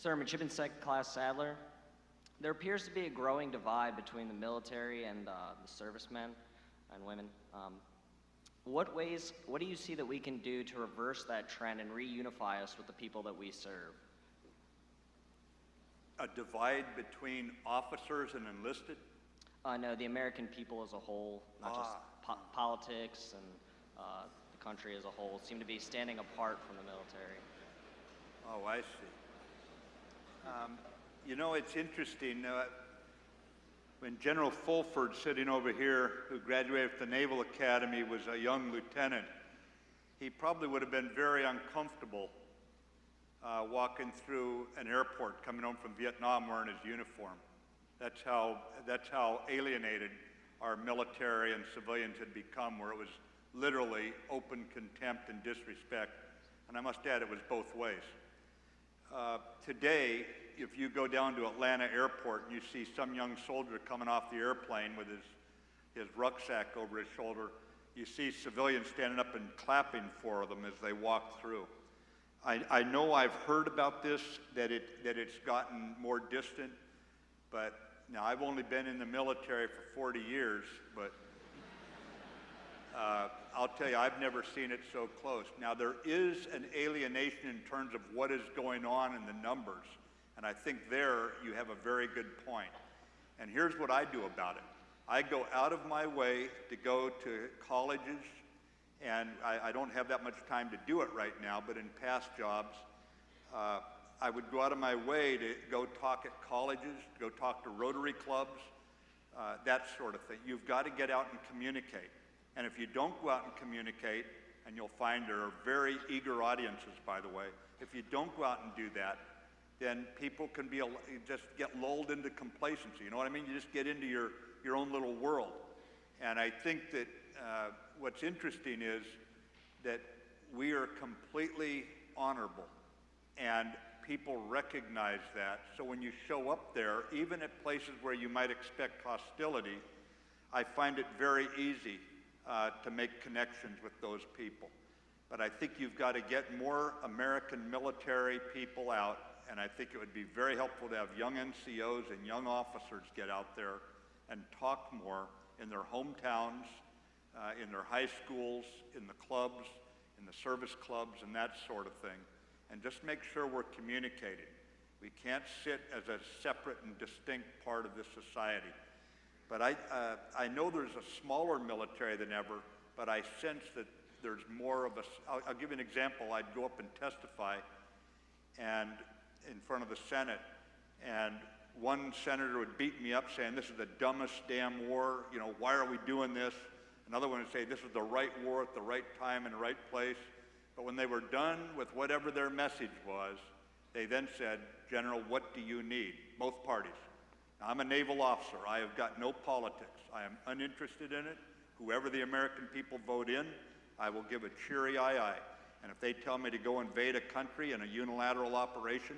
Sir, Midshipman Second Class Sadler, there appears to be a growing divide between the military and the servicemen and women. What do you see that we can do to reverse that trend and reunify us with the people that we serve? A divide between officers and enlisted? No, the American people as a whole, not just politics and the country as a whole, seem to be standing apart from the military. Oh, I see. You know, it's interesting. When General Fulford, sitting over here, who graduated from the Naval Academy, was a young lieutenant, he probably would have been very uncomfortable walking through an airport coming home from Vietnam wearing his uniform. That's how alienated our military and civilians had become, where it was literally open contempt and disrespect. And I must add, it was both ways. Today, if you go down to Atlanta Airport and you see some young soldier coming off the airplane with his rucksack over his shoulder, you see civilians standing up and clapping for them as they walk through. I know I've heard about this, that it's gotten more distant, but now I've only been in the military for 40 years, but I'll tell you, I've never seen it so close. Now, there is an alienation in terms of what is going on in the numbers, and I think there you have a very good point. And here's what I do about it. I go out of my way to go to colleges, and I don't have that much time to do it right now, but in past jobs, I would go out of my way to go talk at colleges, go talk to Rotary clubs, that sort of thing. You've got to get out and communicate. And if you don't go out and communicate, and you'll find there are very eager audiences, by the way, if you don't go out and do that, then people can just get lulled into complacency. You know what I mean? You just get into your own little world. And I think that what's interesting is that we are completely honorable, and people recognize that. So when you show up there, even at places where you might expect hostility, I find it very easy to make connections with those people. But I think you've got to get more American military people out, and I think it would be very helpful to have young NCOs and young officers get out there and talk more in their hometowns, in their high schools, in the clubs, in the service clubs, and that sort of thing. And just make sure we're communicating. We can't sit as a separate and distinct part of this society. But I know there's a smaller military than ever, but I sense that there's more of I'll give you an example. I'd go up and testify and in front of the Senate, and one senator would beat me up saying, this is the dumbest damn war, you know, why are we doing this? Another one would say, this is the right war at the right time and the right place. But when they were done with whatever their message was, they then said, General, what do you need? Both parties. Now, I'm a naval officer. I have got no politics. I am uninterested in it. Whoever the American people vote in, I will give a cheery aye. And if they tell me to go invade a country in a unilateral operation,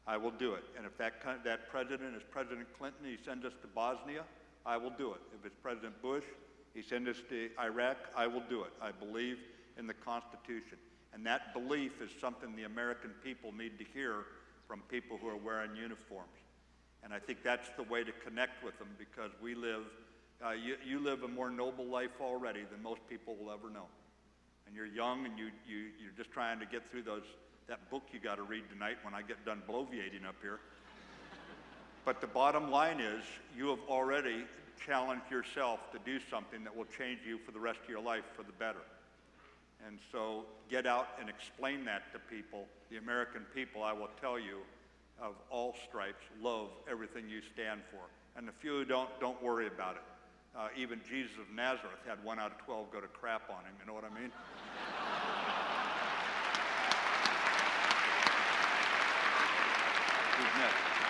I will do it. And if that president is President Clinton, he sends us to Bosnia, I will do it. If it's President Bush, he sends us to Iraq, I will do it. I believe in the Constitution. And that belief is something the American people need to hear from people who are wearing uniforms. And I think that's the way to connect with them, because we live, you live a more noble life already than most people will ever know. And you're young, and you're just trying to get through that book you got to read tonight when I get done bloviating up here. But the bottom line is, you have already challenged yourself to do something that will change you for the rest of your life for the better. And so get out and explain that to people. The American people, I will tell you, of all stripes, love everything you stand for. And the few who don't worry about it. Even Jesus of Nazareth had 1 out of 12 go to crap on him, you know what I mean? Who's next?